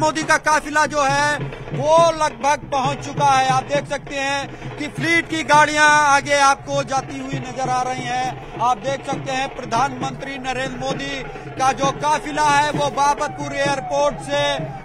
मोदी का काफिला जो है वो लगभग पहुंच चुका है। आप देख सकते हैं कि फ्लीट की गाड़ियां आगे आपको जाती हुई नजर आ रही हैं। आप देख सकते हैं प्रधानमंत्री नरेंद्र मोदी का जो काफिला है वो बाबतपुर एयरपोर्ट से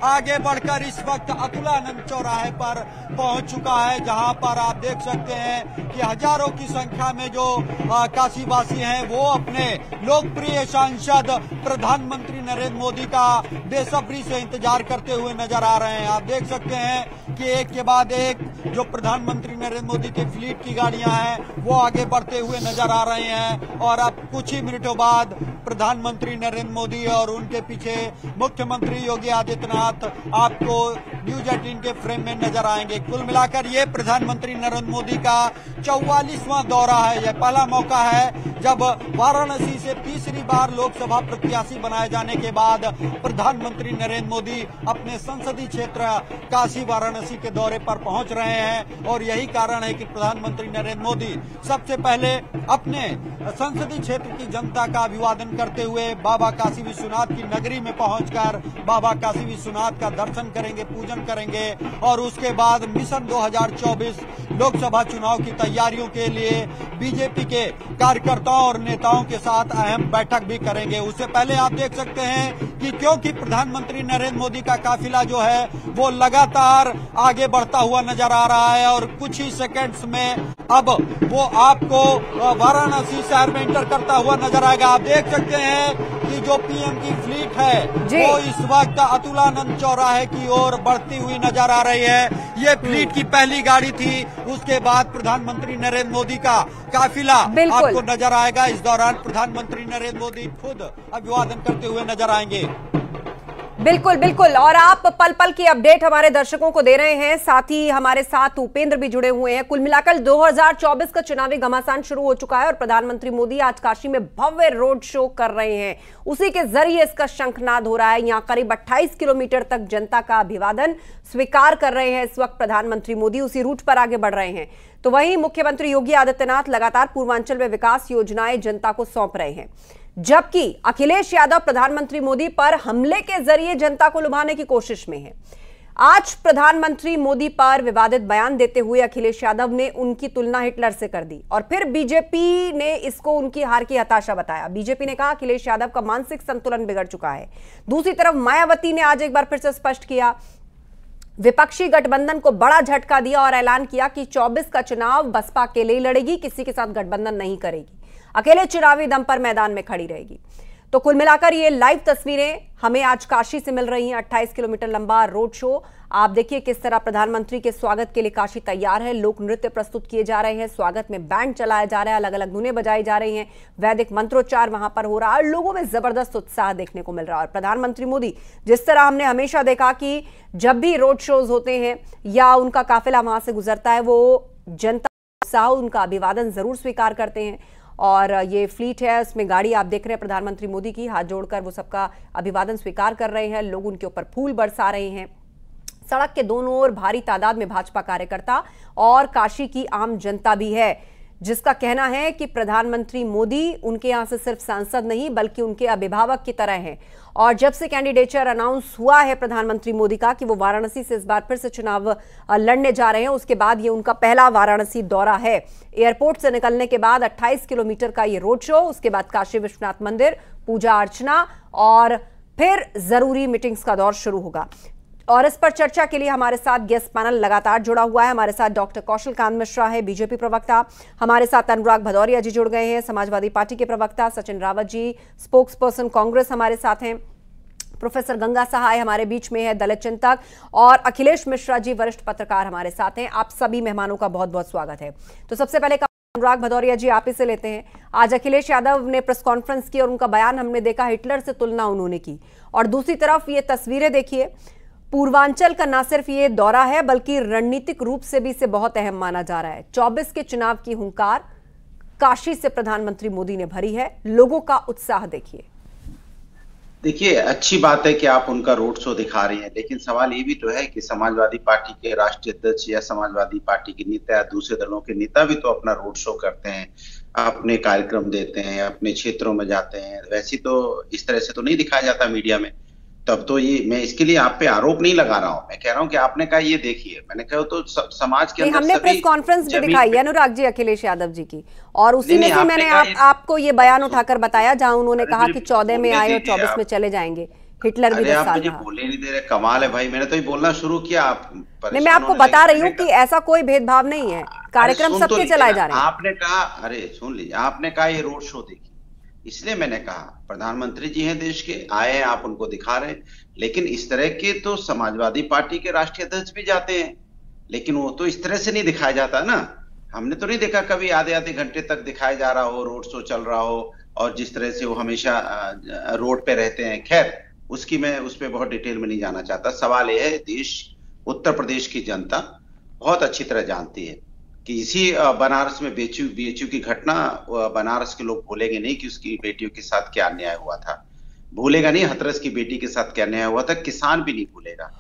आगे बढ़कर इस वक्त अतुलानंद चौराहे पर पहुंच चुका है, जहां पर आप देख सकते हैं कि हजारों की संख्या में जो काशीवासी हैं वो अपने लोकप्रिय सांसद प्रधानमंत्री नरेंद्र मोदी का बेसब्री से इंतजार करते हुए नजर आ रहे हैं। आप देख सकते हैं कि एक के बाद एक जो प्रधानमंत्री नरेंद्र मोदी के फ्लीट की गाड़ियां हैं वो आगे बढ़ते हुए नजर आ रहे हैं और अब कुछ ही मिनटों बाद प्रधानमंत्री नरेंद्र मोदी और उनके पीछे मुख्यमंत्री योगी आदित्यनाथ आपको न्यूज 18 के फ्रेम में नजर आएंगे। कुल मिलाकर ये प्रधानमंत्री नरेंद्र मोदी का 44वां दौरा है। यह पहला मौका है जब वाराणसी से तीसरी बार लोकसभा प्रत्याशी बनाए जाने के बाद प्रधानमंत्री नरेंद्र मोदी अपने संसदीय क्षेत्र काशी वाराणसी के दौरे पर पहुंच रहे हैं और यही कारण है कि प्रधानमंत्री नरेंद्र मोदी सबसे पहले अपने संसदीय क्षेत्र की जनता का अभिवादन करते हुए बाबा काशी विश्वनाथ की नगरी में पहुंचकर बाबा काशी विश्वनाथ का दर्शन करेंगे, पूजन करेंगे और उसके बाद मिशन 2024 लोकसभा चुनाव की तैयारियों के लिए बीजेपी के कार्यकर्ताओं और नेताओं के साथ अहम बैठक भी करेंगे। उससे पहले आप देख सकते हैं कि क्योंकि प्रधानमंत्री नरेंद्र मोदी का काफिला जो है वो लगातार आगे बढ़ता हुआ नजर आ रहा है और कुछ ही सेकंड्स में अब वो आपको वाराणसी शहर में एंटर करता हुआ नजर आएगा। आप देख सकते हैं कि जो पीएम की फ्लीट है वो इस वक्त अतुलानंद चौराहे की ओर बढ़ती हुई नजर आ रही है। ये फ्लीट की पहली गाड़ी थी, उसके बाद प्रधानमंत्री नरेंद्र मोदी का काफिला आपको नजर आएगा। इस दौरान प्रधानमंत्री नरेंद्र मोदी खुद अभिवादन करते हुए नजर आएंगे। बिल्कुल बिल्कुल, और आप पल पल की अपडेट हमारे दर्शकों को दे रहे हैं। साथ ही हमारे साथ उपेंद्र भी जुड़े हुए हैं। कुल मिलाकर 2024 का चुनावी घमासान शुरू हो चुका है और प्रधानमंत्री मोदी आज काशी में भव्य रोड शो कर रहे हैं। उसी के जरिए इसका शंखनाद हो रहा है। यहाँ करीब 28 किलोमीटर तक जनता का अभिवादन स्वीकार कर रहे हैं इस वक्त प्रधानमंत्री मोदी, उसी रूट पर आगे बढ़ रहे हैं। तो वहीं मुख्यमंत्री योगी आदित्यनाथ लगातार पूर्वांचल में विकास योजनाएं जनता को सौंप रहे हैं, जबकि अखिलेश यादव प्रधानमंत्री मोदी पर हमले के जरिए जनता को लुभाने की कोशिश में है। आज प्रधानमंत्री मोदी पर विवादित बयान देते हुए अखिलेश यादव ने उनकी तुलना हिटलर से कर दी और फिर बीजेपी ने इसको उनकी हार की हताशा बताया। बीजेपी ने कहा अखिलेश यादव का मानसिक संतुलन बिगड़ चुका है। दूसरी तरफ मायावती ने आज एक बार फिर से स्पष्ट किया, विपक्षी गठबंधन को बड़ा झटका दिया और ऐलान किया कि 24 का चुनाव बसपा अकेले ही लड़ेगी, किसी के साथ गठबंधन नहीं करेगी, अकेले चुनावी दम पर मैदान में खड़ी रहेगी। तो कुल मिलाकर ये लाइव तस्वीरें हमें आज काशी से मिल रही हैं। 28 किलोमीटर लंबा रोड शो। आप देखिए किस तरह प्रधानमंत्री के स्वागत के लिए काशी तैयार है। लोक नृत्य प्रस्तुत किए जा रहे हैं, स्वागत में बैंड चलाया जा रहा है, अलग अलग धुनें बजाई जा रही हैं, वैदिक मंत्रोच्चार वहां पर हो रहा है और लोगों में जबरदस्त उत्साह देखने को मिल रहा है। और प्रधानमंत्री मोदी, जिस तरह हमने हमेशा देखा कि जब भी रोड शोज होते हैं या उनका काफिला वहां से गुजरता है, वो जनता उत्साह, उनका अभिवादन जरूर स्वीकार करते हैं। और ये फ्लीट है, उसमें गाड़ी आप देख रहे हैं प्रधानमंत्री मोदी की, हाथ जोड़कर वो सबका अभिवादन स्वीकार कर रहे हैं। लोग उनके ऊपर फूल बरसा रहे हैं। सड़क के दोनों ओर भारी तादाद में भाजपा कार्यकर्ता और काशी की आम जनता भी है, जिसका कहना है कि प्रधानमंत्री मोदी उनके यहां से सिर्फ सांसद नहीं बल्कि उनके अभिभावक की तरह हैं। और जब से कैंडिडेचर अनाउंस हुआ है प्रधानमंत्री मोदी का कि वो वाराणसी से इस बार फिर से चुनाव लड़ने जा रहे हैं, उसके बाद ये उनका पहला वाराणसी दौरा है। एयरपोर्ट से निकलने के बाद 28 किलोमीटर का ये रोड शो, उसके बाद काशी विश्वनाथ मंदिर, पूजा अर्चना और फिर जरूरी मीटिंग्स का दौर शुरू होगा। और इस पर चर्चा के लिए हमारे साथ गेस्ट पैनल लगातार जुड़ा हुआ है। हमारे साथ डॉक्टर कौशल कांत मिश्रा है, बीजेपी प्रवक्ता। हमारे साथ अनुराग भदौरिया जी जुड़ गए हैं, समाजवादी पार्टी के प्रवक्ता। सचिन रावत जी, स्पोक्स पर्सन कांग्रेस, हमारे साथ हैं। प्रोफेसर गंगा सहाय हमारे बीच में है, दलित चिंतक। और अखिलेश मिश्रा जी, वरिष्ठ पत्रकार, हमारे साथ हैं। आप सभी मेहमानों का बहुत बहुत स्वागत है। तो सबसे पहले अनुराग भदौरिया जी, आप ही से लेते हैं। आज अखिलेश यादव ने प्रेस कॉन्फ्रेंस की और उनका बयान हमने देखा, हिटलर से तुलना उन्होंने की। और दूसरी तरफ ये तस्वीरें देखिए, पूर्वांचल का न सिर्फ ये दौरा है बल्कि रणनीतिक रूप से भी इसे बहुत अहम माना जा रहा है। 24 के चुनाव की हुंकार काशी से प्रधानमंत्री मोदी ने भरी है। लोगों का उत्साह देखिए। देखिए, अच्छी बात है कि आप उनका रोड शो दिखा रही हैं, लेकिन सवाल ये भी तो है कि समाजवादी पार्टी के राष्ट्रीय अध्यक्ष या समाजवादी पार्टी के नेता या दूसरे दलों के नेता भी तो अपना रोड शो करते हैं, अपने कार्यक्रम देते हैं, अपने क्षेत्रों में जाते हैं। वैसे तो इस तरह से तो नहीं दिखाया जाता मीडिया में। तब तो ये मैं इसके लिए आप पे आरोप नहीं लगा रहा हूं, मैं कह रहा हूं कि आपने कहा ये देखिए, मैंने कहा तो समाज के अंदर हमने प्रेस कॉन्फ्रेंस भी दिखाई है अनुराग जी अखिलेश यादव जी की, और उसी में से मैंने आपको ये बयान उठाकर बताया जहां उन्होंने कहा कि 14 में आए और 24 में चले जाएंगे, हिटलर भी 10 साल रहा। बोलने नहीं दे रहे, कमाल है भाई, मैंने तो ये बोलना शुरू किया, आप नहीं, मैं आपको बता रही हूँ कि ऐसा कोई भेदभाव नहीं है, कार्यक्रम सबके चलाए जा रहे हैं। आपने कहा, अरे सुन लीजिए, आपने कहा ये रोड शो देखिए, इसलिए मैंने कहा प्रधानमंत्री जी हैं देश के, आए हैं, आप उनको दिखा रहे हैं, लेकिन इस तरह के तो समाजवादी पार्टी के राष्ट्रीय अध्यक्ष भी जाते हैं, लेकिन वो तो इस तरह से नहीं दिखाया जाता ना। हमने तो नहीं देखा कभी आधे आधे घंटे तक दिखाया जा रहा हो, रोड शो चल रहा हो, और जिस तरह से वो हमेशा रोड पे रहते हैं। खैर उसकी मैं उस पर बहुत डिटेल में नहीं जाना चाहता। सवाल यह है, देश उत्तर प्रदेश की जनता बहुत अच्छी तरह जानती है कि इसी बनारस में बीएचयू की घटना, बनारस के लोग भूलेंगे नहीं कि उसकी बेटियों के साथ क्या अन्याय हुआ था, भूलेगा नहीं हाथरस की बेटी के साथ क्या अन्याय हुआ था, किसान भी नहीं भूलेगा,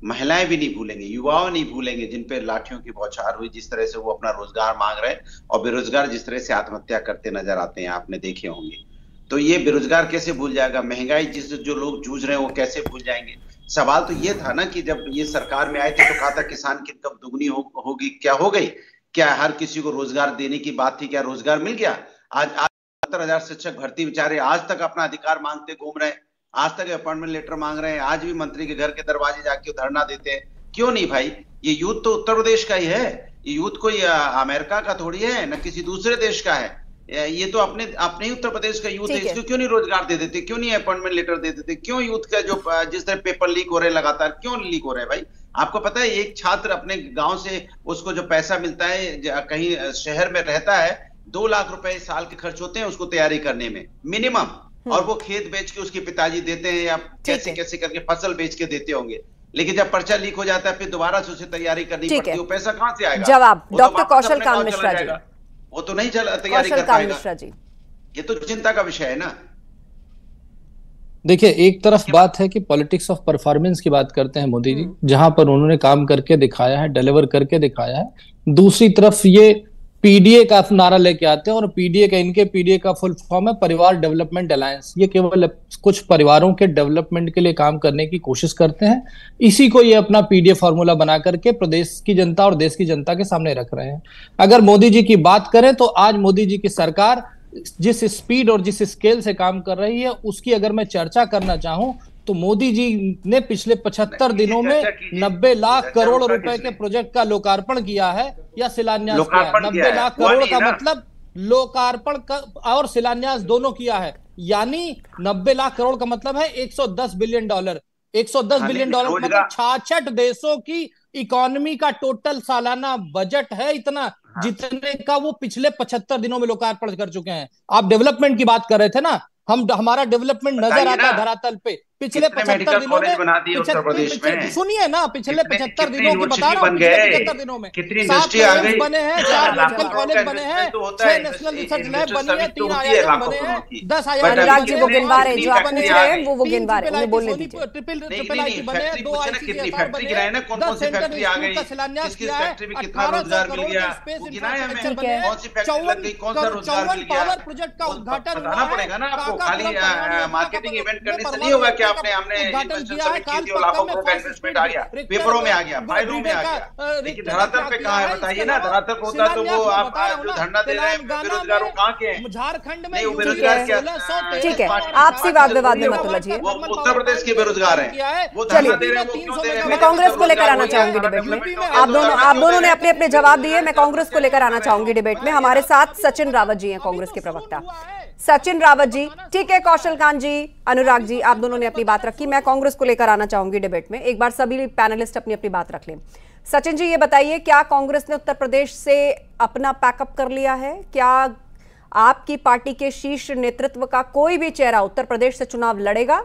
महिलाएं भी नहीं भूलेंगे, युवाओं नहीं भूलेंगे जिन पे लाठियों की बौछार हुई, जिस तरह से वो अपना रोजगार मांग रहे हैं, और बेरोजगार जिस तरह से आत्महत्या करते नजर आते हैं, आपने देखे होंगे। तो ये बेरोजगार कैसे भूल जाएगा, महंगाई जिससे जो लोग जूझ रहे हैं वो कैसे भूल जाएंगे। सवाल तो ये था ना कि जब ये सरकार में आए थे तो कहा था किसान की इनकम दुगनी होगी, क्या हो गई? क्या हर किसी को रोजगार देने की बात थी, क्या रोजगार मिल गया? आज 70,000 शिक्षक भर्ती बेचारे आज तक अपना अधिकार मांगते घूम रहे हैं, आज तक अपॉइंटमेंट लेटर मांग रहे हैं, आज भी मंत्री के घर के दरवाजे जाके धरना देते हैं। क्यों नहीं भाई? ये यूथ तो उत्तर प्रदेश का ही है, ये यूथ कोई अमेरिका का थोड़ी है, न किसी दूसरे देश का है, ये तो अपने ही उत्तर प्रदेश का यूथ है। इसको क्यों नहीं रोजगार दे देते, क्यों नहीं अपॉइंटमेंट लेटर दे देते? क्यों यूथ का जो जिस तरह पेपर लीक हो रहे हैं लगातार, क्यों लीक हो रहे हैं भाई? आपको पता है एक छात्र अपने गांव से उसको जो पैसा मिलता है, कहीं शहर में रहता है, 2 लाख रुपए साल के खर्च होते हैं उसको तैयारी करने में मिनिमम, और वो खेत बेच के उसके पिताजी देते हैं, या कैसे कैसे करके फसल बेच के देते होंगे। लेकिन जब पर्चा लीक हो जाता है फिर दोबारा से उसे तैयारी करनी पड़ती है, वो पैसा कहां से आएगा? जवाब डॉक्टर कौशल कांत मिश्रा जी। वो तो नहीं तैयारी कर पाएगा। ये तो चिंता का विषय है ना। देखिए, एक तरफ बात है कि पॉलिटिक्स ऑफ परफॉर्मेंस की बात करते हैं मोदी जी, जहां पर उन्होंने काम करके दिखाया है, डिलीवर करके दिखाया है। दूसरी तरफ ये पीडीए का नारा लेके आते हैं, और इनके पीडीए का फुल फॉर्म है परिवार डेवलपमेंट अलायंस। ये केवल कुछ परिवारों के डेवलपमेंट के लिए काम करने की कोशिश करते हैं। इसी को ये अपना पीडीए फॉर्मूला बना करके प्रदेश की जनता और देश की जनता के सामने रख रहे हैं। अगर मोदी जी की बात करें तो आज मोदी जी की सरकार जिस स्पीड और जिस स्केल से काम कर रही है, उसकी अगर मैं चर्चा करना चाहूं तो मोदी जी ने पिछले 75 दिनों में 90 लाख करोड़ रुपए के प्रोजेक्ट का लोकार्पण किया है या शिलान्यास किया है। 90 लाख करोड़ का मतलब लोकार्पण और शिलान्यास दोनों किया है, यानी 90 लाख करोड़ का मतलब है 110 बिलियन डॉलर। 110 बिलियन डॉलर मतलब 66 देशों की इकोनॉमी का टोटल सालाना बजट है, इतना जितने का वो पिछले 75 दिनों में लोकार्पण कर चुके हैं। आप डेवलपमेंट की बात कर रहे थे ना, हमारा डेवलपमेंट नजर आता है धरातल पे। पिछले 75 दिनों में सुनिए ना, पिछले 75 दिनों की बता रहा हूँ, पिछले 75 दिनों में 7 बने हैं, 4 मेडिकल कॉलेज बने हैं, 6 नेशनल रिसर्च लैब बने हैं, 3 IIM बने हैं, 10 IIM वो गिनवा रहे जो आप पूछ रहे हैं, वो गिनवा रहे, उन्हें बोलने दीजिए। ट्रिपल IT बने हैं, 2 ICSR बने हैं, 10 सेंटर स्कूल का शिलान्यास किया है, 1800 करोड़ के स्पेस इंफ्रास्ट्रक्चर बने हैं, 54 पावर प्रोजेक्ट का उद्घाटन हुआ है। खाली मार्केटिंग इवेंट करने से नहीं होगा कि आपने इन्वेस्टमेंट की थी और लाखों करोड़ का इन्वेस्टमेंट आ गया, पेपरों में आ गया, फाइलों में आ गया, लेकिन धरातल पे कहाँ है बताइए ना? धरातल पे होता तो वो आप जो धरना दे रहे हैं बेरोजगारों कहाँ के हैं? झारखंड में बेरोजगार क्या? ठीक है, आपसी वाद विवाद में मत उलझिए। वो उत्तर प्रदेश के बेरोजगार हैं, वो धरना दे रहे हैं, वो क्यों दे रहे हैं? मैं कांग्रेस को लेकर आना चाहूंगी डिबेट में। आप दोनों ने अपने अपने जवाब दिए, मैं कांग्रेस को लेकर आना चाहूंगी डिबेट में। हमारे साथ सचिन रावत जी हैं, कांग्रेस के प्रवक्ता। सचिन रावत जी, ठीक है, कौशल कांत जी, अनुराग जी, आप दोनों ने अपनी बात रखी, मैं कांग्रेस को लेकर आना चाहूंगी डिबेट में। एक बार सभी पैनलिस्ट अपनी अपनी बात रख लें। सचिन जी, ये बताइए, क्या कांग्रेस ने उत्तर प्रदेश से अपना पैकअप कर लिया है? क्या आपकी पार्टी के शीर्ष नेतृत्व का कोई भी चेहरा उत्तर प्रदेश से चुनाव लड़ेगा?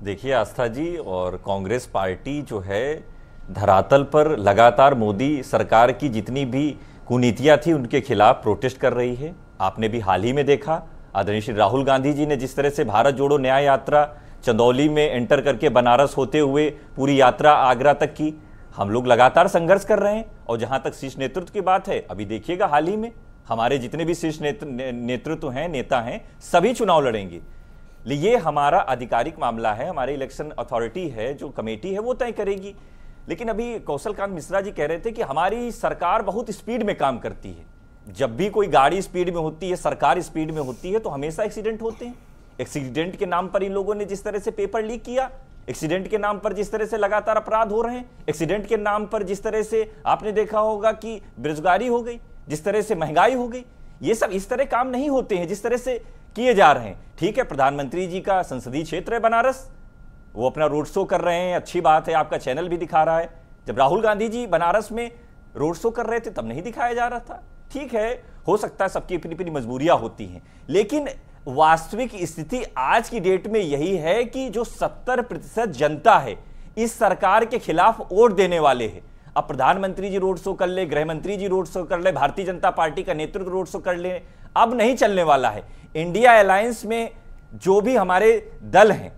देखिए आस्था जी, और कांग्रेस पार्टी जो है धरातल पर लगातार मोदी सरकार की जितनी भी कुनीतियां थी उनके खिलाफ प्रोटेस्ट कर रही है। आपने भी हाल ही में देखा आदरणीय श्री राहुल गांधी जी ने जिस तरह से भारत जोड़ो न्याय यात्रा चंदौली में एंटर करके बनारस होते हुए पूरी यात्रा आगरा तक की। हम लोग लगातार संघर्ष कर रहे हैं, और जहां तक शीर्ष नेतृत्व की बात है, अभी देखिएगा हाल ही में हमारे जितने भी शीर्ष नेतृत्व हैं, नेता हैं, सभी चुनाव लड़ेंगे। ये हमारा आधिकारिक मामला है, हमारे इलेक्शन अथॉरिटी है, जो कमेटी है वो तय करेगी। लेकिन अभी कौशल कांत मिश्रा जी कह रहे थे कि हमारी सरकार बहुत स्पीड में काम करती है। जब भी कोई गाड़ी स्पीड में होती है, सरकार स्पीड में होती है, तो हमेशा एक्सीडेंट होते हैं। एक्सीडेंट के नाम पर इन लोगों ने जिस तरह से पेपर लीक किया, एक्सीडेंट के नाम पर जिस तरह से लगातार अपराध हो रहे हैं, एक्सीडेंट के नाम पर जिस तरह से आपने देखा होगा कि बेरोजगारी हो गई, जिस तरह से महंगाई हो गई, ये सब इस तरह काम नहीं होते हैं जिस तरह से किए जा रहे हैं। ठीक है, प्रधानमंत्री जी का संसदीय क्षेत्र है बनारस, वो अपना रोड शो कर रहे हैं, अच्छी बात है, आपका चैनल भी दिखा रहा है। जब राहुल गांधी जी बनारस में रोड शो कर रहे थे तब नहीं दिखाया जा रहा था। ठीक है, हो सकता है सबकी अपनी अपनी मजबूरियां होती हैं, लेकिन वास्तविक स्थिति आज की डेट में यही है कि जो 70% जनता है इस सरकार के खिलाफ वोट देने वाले हैं। अब प्रधानमंत्री जी रोड शो कर ले, गृह मंत्री जी रोड शो कर ले, भारतीय जनता पार्टी का नेतृत्व रोड शो कर ले, अब नहीं चलने वाला है। इंडिया अलायंस में जो भी हमारे दल हैं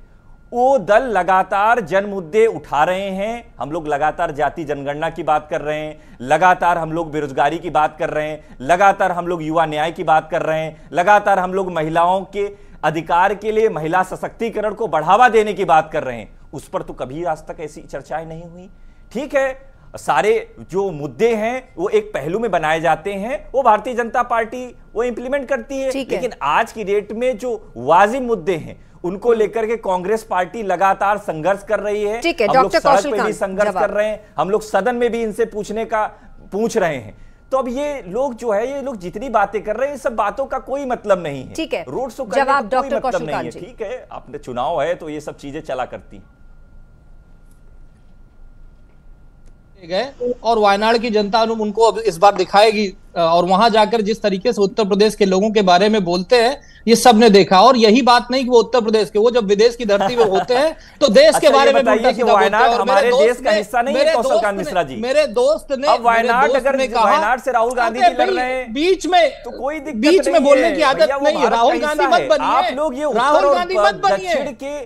वो दल लगातार जन मुद्दे उठा रहे हैं। हम लोग लगातार जाति जनगणना की बात कर रहे हैं, लगातार हम लोग बेरोजगारी की बात कर रहे हैं, लगातार हम लोग युवा न्याय की बात कर रहे हैं, लगातार हम लोग महिलाओं के अधिकार के लिए, महिला सशक्तिकरण को बढ़ावा देने की बात कर रहे हैं। उस पर तो कभी आज तक ऐसी चर्चाएं नहीं हुई। ठीक है, सारे जो मुद्दे हैं वो एक पहलू में बनाए जाते हैं, वो भारतीय जनता पार्टी वो इंप्लीमेंट करती है। लेकिन आज की डेट में जो वाजिब मुद्दे हैं उनको लेकर के कांग्रेस पार्टी लगातार संघर्ष कर रही है। ठीक है, हम लोग डॉक्टर सड़क पे भी संघर्ष कर रहे हैं, हम लोग सदन में भी इनसे पूछ रहे हैं। तो अब ये लोग जो है, ये लोग जितनी बातें कर रहे हैं, सब बातों का कोई मतलब नहीं है। ठीक है, रोड शो करने का कोई मतलब नहीं है। ठीक है, आपने चुनाव है तो ये सब चीजें चला करती गए और वायनाड की जनता उनको अब इस बार दिखाएगी, और वहां जाकर जिस तरीके से उत्तर प्रदेश के लोगों के बारे में बोलते हैं ये सबने देखा। और यही बात नहीं कि वो उत्तर प्रदेश के, वो जब विदेश की धरती में होते हैं तो देश के बारे में बताइए कि वायनाड हमारे देश का हिस्सा नहीं है। कौशल कांत मिश्रा जी, मेरे दोस्त ने, अब वायनाड अगर वायनाड से राहुल गांधी जी लड़ रहे हैं बीच में, तो कोई दिक्कत बीच में बोलने की आदत नहीं। राहुल गांधी मत बनिए, आप लोग ये राहुल गांधी मत बनिए,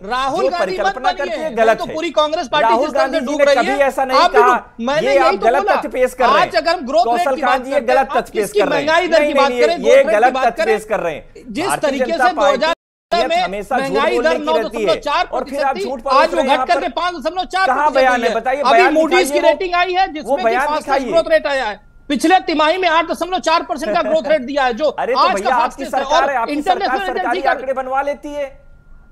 राहुल गांधी परिकल्पना करते हैं गलत है। पूरी कांग्रेस पार्टी राहुल गांधी जी ने कभी ऐसा नहीं कहा, मैंने ये आप गलत तथ्य पेश कर रहे हैं। आज अगर हम ग्रोथ रेट कौशल कांत जी ये गलत तथ्य पेश कर रहे हैं, महंगाई दर की बात करें, ये गलत तथ्य पेश कर रहे हैं। जिस तरीके से 2000 में हमेशा महंगाई दर 9.4 और फिर आप झूठ आज वो घट करके 5.4 कहां बयान है बताइए। अभी मूडीज की रेटिंग आई है जिसमें ग्रोथ रेट आया है, पिछले तिमाही में 8.4% का ग्रोथ रेट दिया है, जो अरे तो भैया आपकी सरकार है, आपकी सरकार सरकारी आंकड़े बनवा लेती है,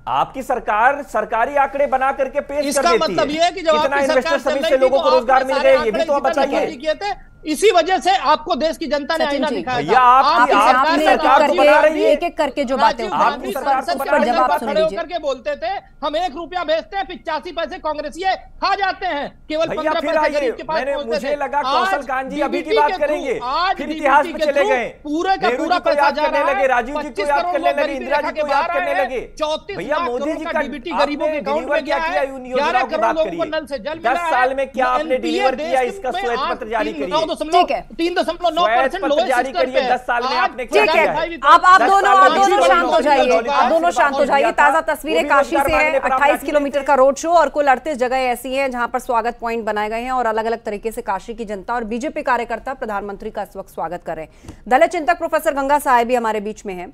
आपकी सरकार सरकारी आंकड़े बना करके पेश कर देती है। इसका मतलब ये है कि जब कितना इन्वेस्टर समिति से लोगों को रोजगार मिल गए, ये भी तो आप बताइए। इसी वजह से आपको देश की जनता ने आईना दिखाया। आपकी सरकार तो बना रही है, एक एक करके जो बातें आपकी सरकार तो बना रही है, खड़े होकर के बोलते थे हम 1 रुपया भेजते हैं, 85 पैसे कांग्रेसी खा जाते हैं, केवल 15 पैसे गरीब के पास पहुंचते थे। मुझे लगा कौशल कांत जी अभी की बात करेंगे, फिर इतिहास में चले गए, पूरे का पूरा पैसा जा रहा है, राजीव जी को याद करने लगे, इंदिरा जी को याद करने लगे। 34 मोदी जी का डीबीटी गरीबों के अकाउंट में गया है, 11 करोड़ लोगों को नल से जल मिला है। 10 साल में क्या आपने डिलीवर किया, इसका श्वेत पत्र जारी करिए। 3.9% जारी करिए, 10 साल में आपने क्या ठीक किया है। आप दोनों शांत हो जाइए, आप दोनों शांत हो जाइए। ताजा तस्वीरें काशी से हैं, 28 किलोमीटर का रोड शो और कुल 38 जगह ऐसी हैं जहां पर स्वागत पॉइंट बनाए गए हैं और अलग अलग तरीके से काशी की जनता और बीजेपी कार्यकर्ता प्रधानमंत्री का इस वक्त स्वागत कर रहे हैं। दलित चिंतक प्रोफेसर गंगा सहाय भी हमारे बीच में है।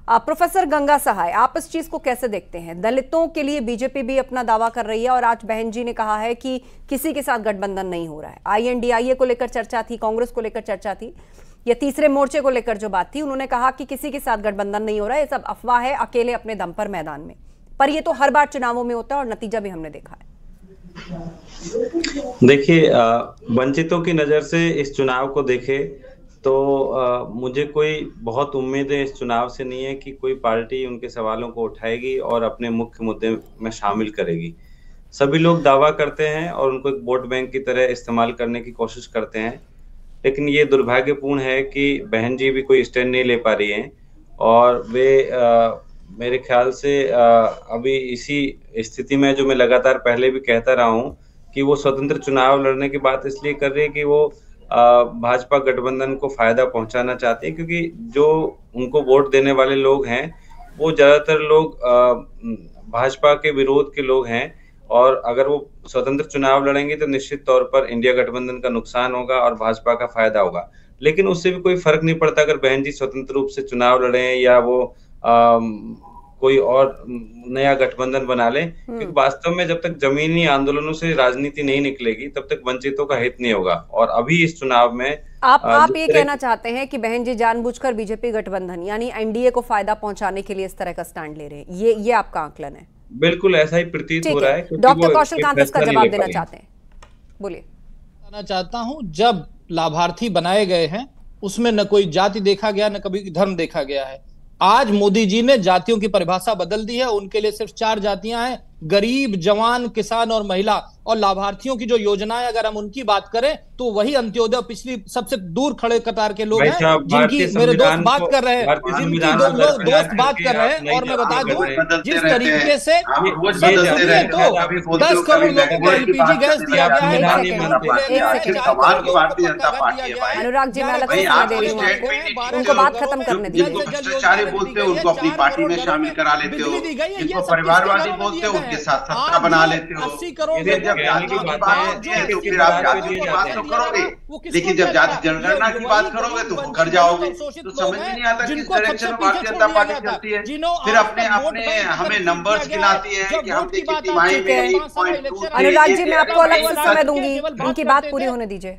प्रोफेसर गंगा सहाय, आप इस चीज को कैसे देखते हैं? दलितों के लिए बीजेपी भी अपना दावा कर रही है और आज बहन जी ने कहा है कि किसी के साथ गठबंधन नहीं हो रहा है। INDIA को लेकर चर्चा थी, कांग्रेस को लेकर चर्चा थी, या तीसरे मोर्चे को लेकर जो बात थी, उन्होंने कहा कि किसी के साथ गठबंधन नहीं हो रहा है, ये सब अफवाह है, अकेले अपने दम पर मैदान में। पर ये तो हर बार चुनावों में होता है और नतीजा भी हमने देखा है। देखिए, वंचितों की नजर से इस चुनाव को देखे तो मुझे कोई बहुत उम्मीद है इस चुनाव से नहीं है कि कोई पार्टी उनके सवालों को उठाएगी और अपने मुख्य मुद्दे में शामिल करेगी। सभी लोग दावा करते हैं और उनको एक वोट बैंक की तरह इस्तेमाल करने की कोशिश करते हैं, लेकिन ये दुर्भाग्यपूर्ण है कि बहन जी भी कोई स्टैंड नहीं ले पा रही हैं और वे मेरे ख्याल से अभी इसी स्थिति में, जो मैं लगातार पहले भी कहता रहा हूँ कि वो स्वतंत्र चुनाव लड़ने की बात इसलिए कर रही है कि वो भाजपा गठबंधन को फायदा पहुंचाना चाहते हैं, क्योंकि जो उनको वोट देने वाले लोग हैं वो ज्यादातर लोग भाजपा के विरोध के लोग हैं और अगर वो स्वतंत्र चुनाव लड़ेंगे तो निश्चित तौर पर इंडिया गठबंधन का नुकसान होगा और भाजपा का फायदा होगा। लेकिन उससे भी कोई फर्क नहीं पड़ता अगर बहन जी स्वतंत्र रूप से चुनाव लड़े या वो कोई और नया गठबंधन बना ले, क्योंकि वास्तव में जब तक जमीनी आंदोलनों से राजनीति नहीं निकलेगी तब तक वंचितों का हित नहीं होगा। और अभी इस चुनाव में आप ये कहना चाहते हैं कि बहन जी जानबूझकर बीजेपी गठबंधन यानी एनडीए को फायदा पहुंचाने के लिए इस तरह का स्टैंड ले रहे हैं, ये आपका आकलन है? बिल्कुल ऐसा ही प्रतीत हो रहा है। डॉक्टर कौशल कांत इसका जवाब देना चाहते हैं, बोलिए। कहना चाहता हूं, जब लाभार्थी बनाए गए हैं उसमें न कोई जाति देखा गया न कभी धर्म देखा गया है। आज मोदी जी ने जातियों की परिभाषा बदल दी है, उनके लिए सिर्फ 4 जातियां हैं, गरीब, जवान, किसान और महिला। और लाभार्थियों की जो योजनाएं अगर हम उनकी बात करें तो वही अंत्योदय पिछली सबसे दूर खड़े कतार के लोग हैं, जिनकी मेरे दोस्त बात कर रहे हैं, जिनकी दोस्त बात कर रहे हैं। और मैं बता दूं जिस तरीके से 10 करोड़ लोगों को एलपीजी गैस दिया गया है। अनुराग जी, मैं अलग से समय दे रही हूँ आपको, उनको बात खत्म करने दीजिए। भ्रष्टाचारी बोलते हो उनको अपनी पार्टी में शामिल करा लेते हो, जिनको परिवारवादी बोलते हो उनके साथ सत्ता बना लेते हो। 80 करोड़ जातियों की बात होती है तो फिर आप जातियों की बात तो करोगे, लेकिन जब जाति जनगणना की बात करोगे तो मुकर जाओगे। तो समझ में नहीं आता किस डायरेक्शन में भारतीय जनता पार्टी चलती है। फिर अपने हमें नंबर्स गिनाती है कि हम देखिए तिमाही में 1.2। अनुराग जी, मैं आपको अलग से समय दूंगी, उनकी बात पूरी होने दीजिए।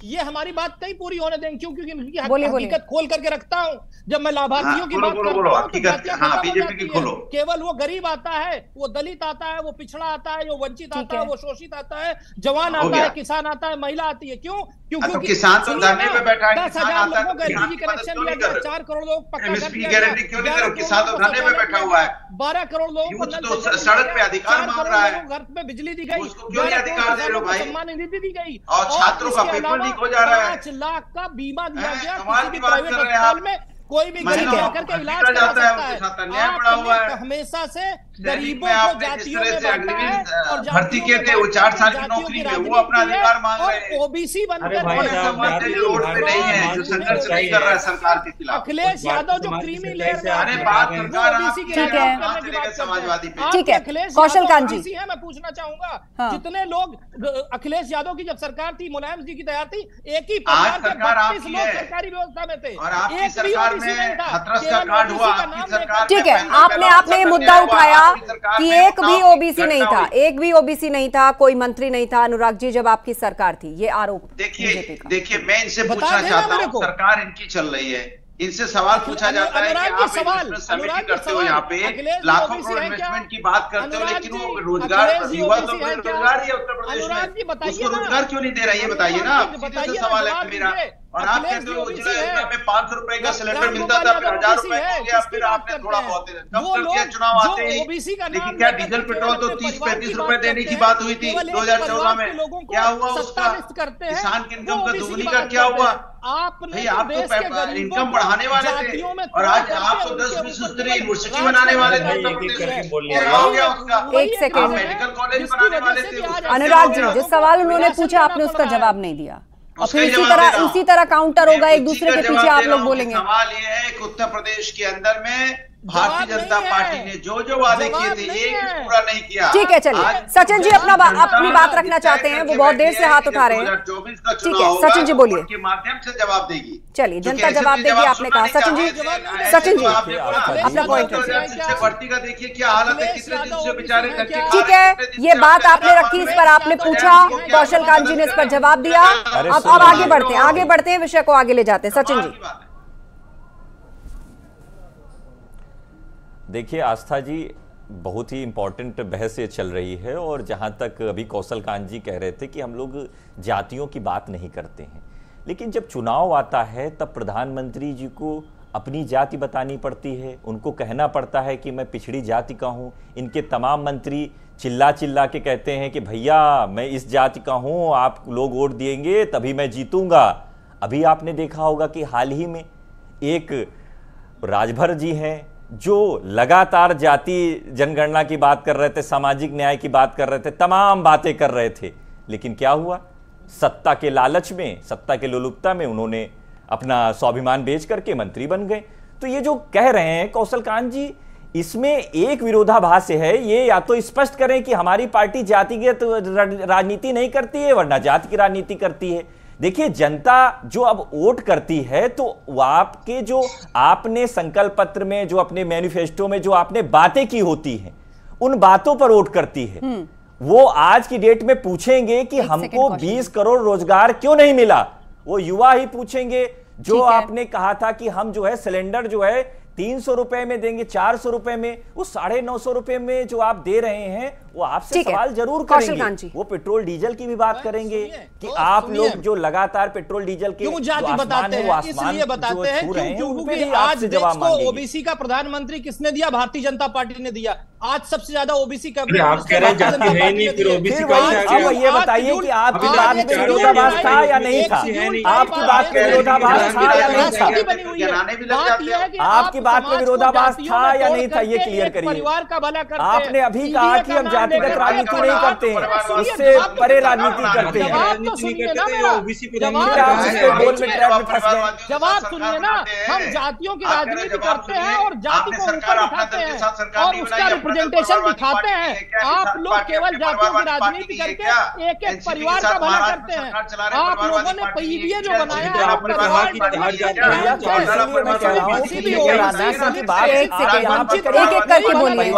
ये हमारी बात नहीं पूरी होने देंगे, क्योंकि उनकी हकीकत खोल करके रखता हूं। जब मैं लाभार्थियों की बात करता हूं, बीजेपी की खोलो। केवल वो गरीब आता है, वो दलित आता है, वो पिछड़ा आता है, वो वंचित आता है, वो शोषित आता है, जवान आता है, किसान आता है, महिला आती है। क्यों? क्योंकि किसान तो धरने पे बैठा है, 10,000 लोगों को एलपीजी कनेक्शन दिया गया, 4 करोड़ लोग पक्का गारंटी क्यों नहीं करो? किसान तो धरने पे बैठा हुआ है, 12 करोड़ लोगों को सड़क पे अधिकार मांग रहा है, घर में बिजली दी गई, उसको क्यों नहीं अधिकार दे रहे भाई? सम्मान निधि दी गई, और छात्रों का पेपर लीक हो जा रहा है, 5 लाख का बीमा दिया गया। कमाल की बात कर रहे हैं आप। कोई भी गरीब जाकर के इलाज करा सकता है। आपने हमेशा से गरीबों को जातियों में बांटा है और भर्ती किए थे, वो 4 साल की नौकरी में वो अपना अधिकार मांग रहे हैं। ओबीसी बनकर रोड पे नहीं है जो संघर्ष नहीं कर रहा है सरकार के खिलाफ। अखिलेश यादव जो क्रीमी लेयर में अरे बात सरकार समाजवादी पे। ठीक है, कौशल कांत जी है, मैं पूछना चाहूंगा जितने लोग अखिलेश यादव की जब सरकार थी, मुलायम जी की तैयार थी, एक ही परिवार के 32 लोग सरकारी व्यवस्था में थे और आपकी सरकार में हाथरस का कांड हुआ, आपकी सरकार। ठीक है, आपने ये मुद्दा उठाया कि एक भी ओबीसी नहीं था, एक भी ओबीसी नहीं था, कोई मंत्री नहीं था अनुराग जी जब आपकी सरकार थी, ये आरोप। देखिए मैं इनसे पूछना चाहता हूँ, सरकार इनकी चल रही है, इनसे सवाल पूछा जाता है कि आप इन्वेस्टमेंट समिति करते हो, यहाँ पे लाखों करोड़ इन्वेस्टमेंट की बात करते हो, लेकिन वो रोजगार युवा तो बेरोजगार है उत्तर प्रदेश में, उसको रोजगार क्यों नहीं दे रहा है? ये बताइए ना, सीधे से सवाल है मेरा। और आप कहते हो उज्ज्वला योजना में 500 रुपए का सिलेंडर मिलता था, फिर 1000 रुपए हो गया, फिर आपने थोड़ा बहुत कम कर दिया चुनाव आते ही। लेकिन क्या डीजल पेट्रोल तो 30-35 रुपए देने की बात हुई थी 2014 में, क्या हुआ उसका? किसान की इनकम का दुगनी का क्या हुआ? भाई आप तो इनकम बढ़ाने वाले थे और आज आप तो 10-20 यूनिवर्सिटी बनाने वाले थे उत्तर प्रदेश में, क्या हो गया उसका? एक सेकेंड, मेडिकल कॉलेज बनाने वाले थे। अनुराग जी, जिस सवाल उन्होंने पूछा आपने उसका जवाब नहीं दिया, और फिर इसी तरह काउंटर होगा, एक दूसरे के पीछे आप लोग बोलेंगे। सवाल ये है कि उत्तर प्रदेश के अंदर में भारतीय जनता पार्टी ने जो वादे किए थे एक भी पूरा नहीं किया। ठीक है, चलिए सचिन जी अपनी बात रखना चाहते हैं, वो बहुत देर से हाथ उठा रहे हैं। 2024 का ठीक है, सचिन जी बोलिए, के माध्यम से जवाब देगी। चलिए, जनता जवाब देगी आपने कहा। सचिन जी अपना पॉइंट भर्ती का देखिए क्या हालत है, कितने दिन से बेचारे धक्के। ठीक है, ये बात आपने रखी, इस पर आपने पूछा, कौशल कांत जी ने इस पर जवाब दिया। अब आगे बढ़ते हैं, विषय को आगे ले जाते हैं। सचिन जी देखिए, आस्था जी बहुत ही इम्पोर्टेंट बहस ये चल रही है, और जहाँ तक अभी कौशल कांत जी कह रहे थे कि हम लोग जातियों की बात नहीं करते हैं, लेकिन जब चुनाव आता है तब प्रधानमंत्री जी को अपनी जाति बतानी पड़ती है, उनको कहना पड़ता है कि मैं पिछड़ी जाति का हूँ। इनके तमाम मंत्री चिल्ला चिल्ला के कहते हैं कि भैया मैं इस जाति का हूँ, आप लोग वोट देंगे तभी मैं जीतूंगा। अभी आपने देखा होगा कि हाल ही में एक राजभर जी हैं जो लगातार जाति जनगणना की बात कर रहे थे, सामाजिक न्याय की बात कर रहे थे, तमाम बातें कर रहे थे, लेकिन क्या हुआ? सत्ता के लालच में, सत्ता के लोलुपता में उन्होंने अपना स्वाभिमान बेच करके मंत्री बन गए। तो ये जो कह रहे हैं कौशल कांत जी, इसमें एक विरोधाभास है। ये या तो स्पष्ट करें कि हमारी पार्टी जातिगत राजनीति नहीं करती है, वरना जाति की राजनीति करती है। देखिए, जनता जो अब वोट करती है तो वो आपके जो आपने संकल्प पत्र में, जो अपने मैनिफेस्टो में जो आपने बातें की होती हैं, उन बातों पर वोट करती है। वो आज की डेट में पूछेंगे कि हमको 20 करोड़ रोजगार क्यों नहीं मिला, वो युवा ही पूछेंगे। जो आपने कहा था कि हम जो है सिलेंडर जो है 300 रुपए में देंगे, 400 रुपए में, वो 950 रुपए में जो आप दे रहे हैं, वो आपसे सवाल जरूर करेंगे। वो पेट्रोल डीजल की भी बात करेंगे कि आप लोग जो लगातार पेट्रोल डीजल के क्यों जाति बताते हैं, इसलिए बताते हैं क्योंकि आज देश को ओबीसी का प्रधानमंत्री किसने दिया? भारतीय जनता पार्टी ने दिया। आज सबसे ज्यादा ओबीसी का आप कह रहे हैं जाति है नहीं, फिर ओबीसी का अब ये बताइए कि आपकी बात में विरोधाभास था या नहीं था? आपकी बात में विरोधाभास था या नहीं था? आपकी बात में विरोधाभास था या नहीं था? ये क्लियर करिए। परिवार का भला करते हैं। आपने अभी कहा कि हम जातिगत राजनीति नहीं करते हैं, उससे परे राजनीति करते हैं। जवाब सुनिए ना, जवाब सुनिए ना। हम जातियों की राजनीति करते हैं और जाति को ऊपर उठाते हैं और उसका रिप्रेजेंटेशन दिखाते हैं। आप लोग केवल जातियों की राजनीति करके एक एक परिवार का भला करते हैं। आप लोगों ने पीडीए जो बनाया है, एक एक करके बोलिए।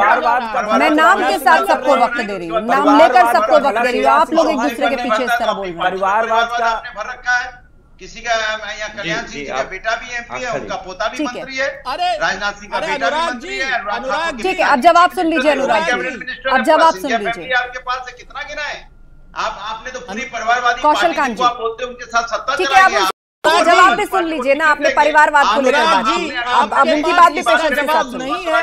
मैं नाम के साथ सबको वक्त दे रही हूँ, नाम लेकर सबको वक्त दे रही हूँ। आप लोग एक दूसरे के पीछे इस तरह बोल रहे हैं। परिवारवाद का भर रखा है। किसी का यहाँ कल्याण सिंह जी का बेटा भी एमपी है, उनका पोता भी मंत्री है, राजनाथ सिंह का बेटा भी मंत्री है, अनुराग। ठीक है, अब जवाब सुन लीजिए अनुराग जी, अब जवाब सुन लीजिए। आपके पास से कितना गिना है? आपने तो पूरी परिवारवादी पार्टी को आप बोलते हैं उनके साथ सत्ता चलाई है। जवाब भी सुन लीजिए ना, आपने परिवारवाद को लेकर बात, अब उनकी बात भी पेशेंस के साथ नहीं है।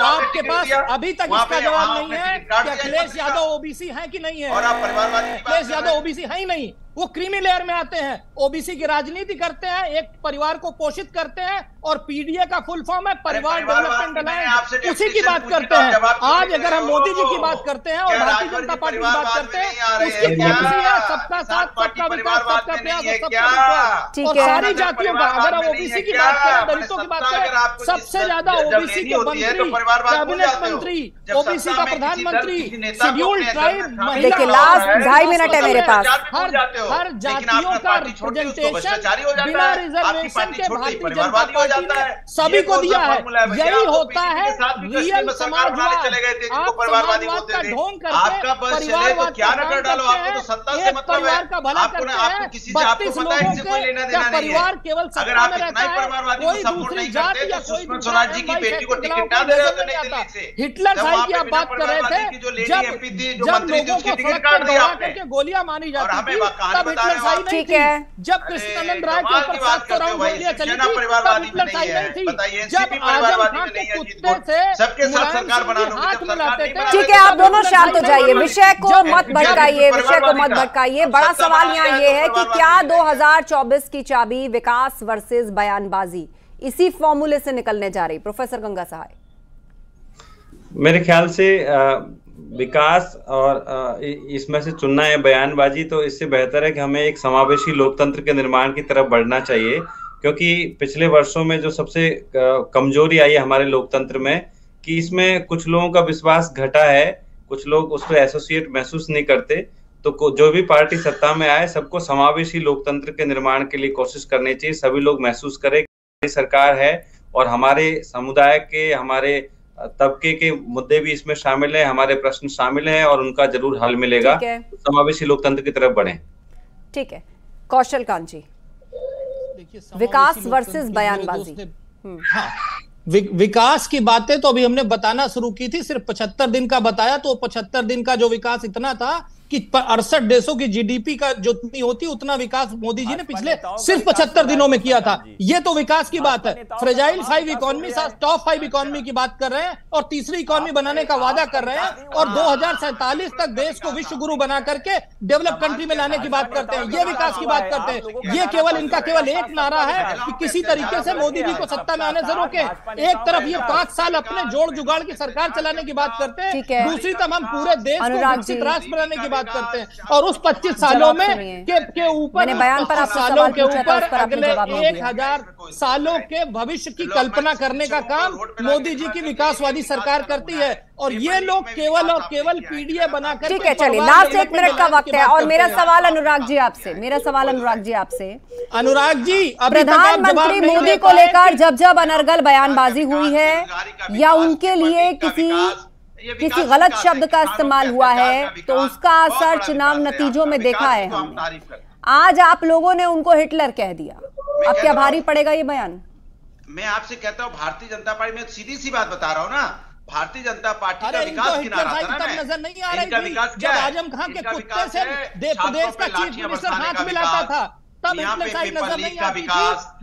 आपके पास अभी तक इसका जवाब नहीं है कि अखिलेश यादव ओबीसी है कि नहीं है। और आप परिवारवादी अखिलेश यादव ओबीसी है ही नहीं, वो क्रीमी लेयर में आते हैं, ओबीसी की राजनीति करते हैं, एक परिवार को पोषित करते हैं और पीडीए का फुल फॉर्म है परिवार डेवलपमेंट अलायंस, उसी की बात करते हैं। आज अगर हम मोदी जी की बात करते हैं और भारतीय जनता पार्टी की बात करते हैं, उसकी पॉलिसी है सबका साथ, सबका विकास, सबका प्रयास, सबका विकास। और सारी जातियों का, अगर हम ओबीसी की बात करें, दलितों की बात करें, सबसे ज्यादा ओबीसी के मंत्री, कैबिनेट मंत्री, ओबीसी का प्रधानमंत्री, शेड्यूल्ड ट्राइब महिला। देखिए लास्ट 2.5 मिनट है मेरे पास। हर जातियों का रिप्रेजेंटेशन बिना रिजर्वेशन के भारतीय जनता पार्टी ने सभी को दिया है। यही होता है रियल समाजवाद। आप समाजवाद का ढोंग करके परिवारवाद का एक परिवार का भला करते हैं। 32 लोगों के परिवार केवल सत्ता में रहता है, कोई दूसरी जाति या कोई स्वराज जी की बेटी को टिकट ना दे रहे नहीं आता। हिटलर साहब की आप बात कर रहे थे, जब लोगों को सड़क पर दौड़ा करके गोलियां मारी जाती थी, तब हिटलर साई नहीं थी। जब कृष्णानंद राय के ऊपर 700 राउंड गोलियां चली थी, तब हिटलर साई नहीं थी। जब आजम खान के कुत्ते से हाथ मिलाते थे। ठीक है, आप दोनों शांत हो जाइए, विषय को मत भटकाइए, विषय को मत भटकाइए। बड़ा सवाल यहाँ ये है कि क्या 2024 की चाबी विकास वर्सेस बयानबाजी इसी फॉर्मूले से निकलने जा रही? प्रोफेसर गंगा सहाय। मेरे ख्याल से विकास और इसमें से चुनना है बयानबाजी, तो इससे बेहतर है कि हमें एक समावेशी लोकतंत्र के निर्माण की तरफ बढ़ना चाहिए। क्योंकि पिछले वर्षों में जो सबसे कमजोरी आई है हमारे लोकतंत्र में, कि इसमें कुछ लोगों का विश्वास घटा है, कुछ लोग उसको एसोसिएट महसूस नहीं करते। तो जो भी पार्टी सत्ता में आए, सबको समावेशी लोकतंत्र के निर्माण के लिए कोशिश करनी चाहिए। सभी लोग महसूस करें कि सरकार है और हमारे समुदाय के, हमारे तबके के मुद्दे भी इसमें शामिल है, हमारे प्रश्न शामिल हैं और उनका जरूर हल मिलेगा। समावेशी लोकतंत्र की तरफ बढ़ें। ठीक है, कौशल कांत जी, विकास वर्सेस बयानबाजी। हाँ, विकास की बातें तो अभी हमने बताना शुरू की थी, सिर्फ 75 दिन का बताया, तो 75 दिन का जो विकास इतना था कि 68 देशों की जीडीपी का जो इतनी होती उतना विकास मोदी जी ने पिछले सिर्फ 75 दिनों में किया था। ये तो विकास की बात है। फ्रेजाइल 5 इकोनॉमी, टॉप 5 इकोनॉमी की बात कर रहे हैं और तीसरी इकोनॉमी बनाने का वादा कर रहे हैं और 2047 तक देश को विश्व गुरु बना करके डेवलप कंट्री में लाने की बात करते हैं। ये विकास की बात करते हैं। ये केवल इनका केवल एक नारा है कि किसी तरीके से मोदी जी को सत्ता में आने से रोके। एक तरफ ये 5 साल अपने जोड़ जुगाड़ की सरकार चलाने की बात करते हैं, दूसरी तरफ हम पूरे देश को विकसित राष्ट्र बनाने की बात बात करते हैं। और उस 25 सालों में के ऊपर बयान पर आपसे सालों के सवाल पूछा था, ऊपर उस पर आपने अगले जवाब नहीं दिया। 1000 सालों के भविष्य की कल्पना करने का काम मोदी जी की विकासवादी सरकार करती है, और ये लोग केवल और केवल पीडीए बनाकर। ठीक है, चलिए लास्ट 1 मिनट का वक्त है और मेरा सवाल अनुराग जी आपसे, अनुराग जी प्रधानमंत्री मोदी को लेकर जब जब अनर्गल बयानबाजी हुई है या उनके लिए किसी गलत शब्द का इस्तेमाल हुआ है तो उसका असर चुनाव नतीजों में देखा है हमने। आज आप लोगों ने उनको हिटलर कह दिया, अब क्या भारी पड़ेगा ये बयान? मैं आपसे कहता हूँ भारतीय जनता पार्टी में सीधी सी बात बता रहा हूँ ना, भारतीय जनता पार्टी का विकास गिना रहा था ना, नजर नहीं आ इनका विकास क्या है? आजम खान के कुत्ते से प्रदेश का चीफ मिनिस्टर हाथ मिलाता था, तब हिटलर साइड नजर नहीं आती थी।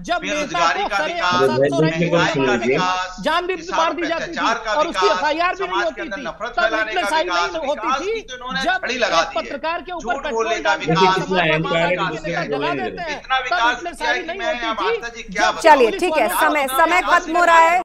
जब बेरोजगारी का विकास, महंगाई का विकास, जान भी मार दी जाती थी और उसकी एफआईआर भी नहीं होती थी, तब हिटलर साइड नहीं होती थी। जब एक पत्रकार के ऊपर पेट्रोल डाल के जला देते हैं तब हिटलर साइड नहीं होती थी। चलिए ठीक है, समय खत्म हो रहा है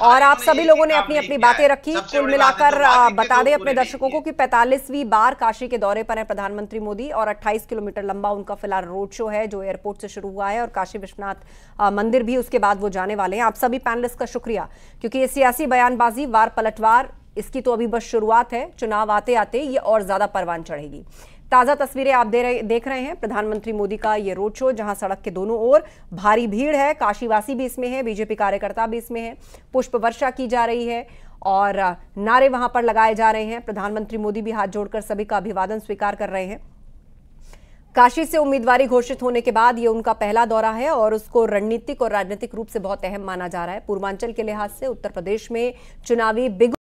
और आप सभी लोगों ने अपनी अपनी बातें रखी। कुल मिलाकर बता दें अपने दर्शकों को कि 45वीं बार काशी के दौरे पर है प्रधानमंत्री मोदी और 28 किलोमीटर लंबा उनका फिलहाल रोड शो है जो एयरपोर्ट से शुरू हुआ है और काशी विश्वनाथ मंदिर भी उसके बाद वो जाने वाले हैं। आप सभी पैनलिस्ट का शुक्रिया, क्योंकि ये सियासी बयानबाजी वार पलटवार इसकी तो अभी बस शुरुआत है, चुनाव आते आते ये और ज्यादा परवान चढ़ेगी। ताजा तस्वीरें आप देख रहे हैं प्रधानमंत्री मोदी का ये रोड शो, जहां सड़क के दोनों ओर भारी भीड़ है, काशीवासी भी इसमें है, बीजेपी कार्यकर्ता भी इसमें है, पुष्प वर्षा की जा रही है और नारे वहां पर लगाए जा रहे हैं। प्रधानमंत्री मोदी भी हाथ जोड़कर सभी का अभिवादन स्वीकार कर रहे हैं। काशी से उम्मीदवारी घोषित होने के बाद ये उनका पहला दौरा है और उसको रणनीतिक और राजनीतिक रूप से बहुत अहम माना जा रहा है। पूर्वांचल के लिहाज से उत्तर प्रदेश में चुनावी बिग